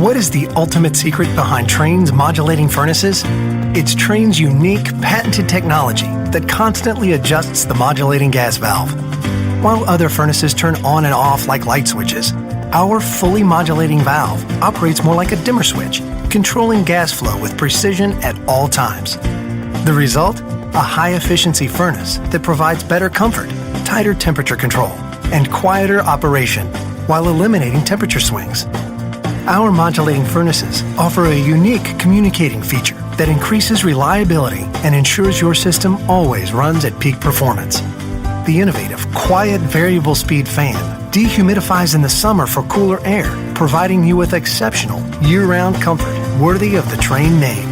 What is the ultimate secret behind Trane's modulating furnaces? It's Trane's unique, patented technology that constantly adjusts the modulating gas valve. While other furnaces turn on and off like light switches, our fully modulating valve operates more like a dimmer switch, controlling gas flow with precision at all times. The result? A high-efficiency furnace that provides better comfort, tighter temperature control, and quieter operation while eliminating temperature swings. Our modulating furnaces offer a unique communicating feature that increases reliability and ensures your system always runs at peak performance. The innovative, quiet variable speed fan dehumidifies in the summer for cooler air, providing you with exceptional year-round comfort worthy of the Trane name.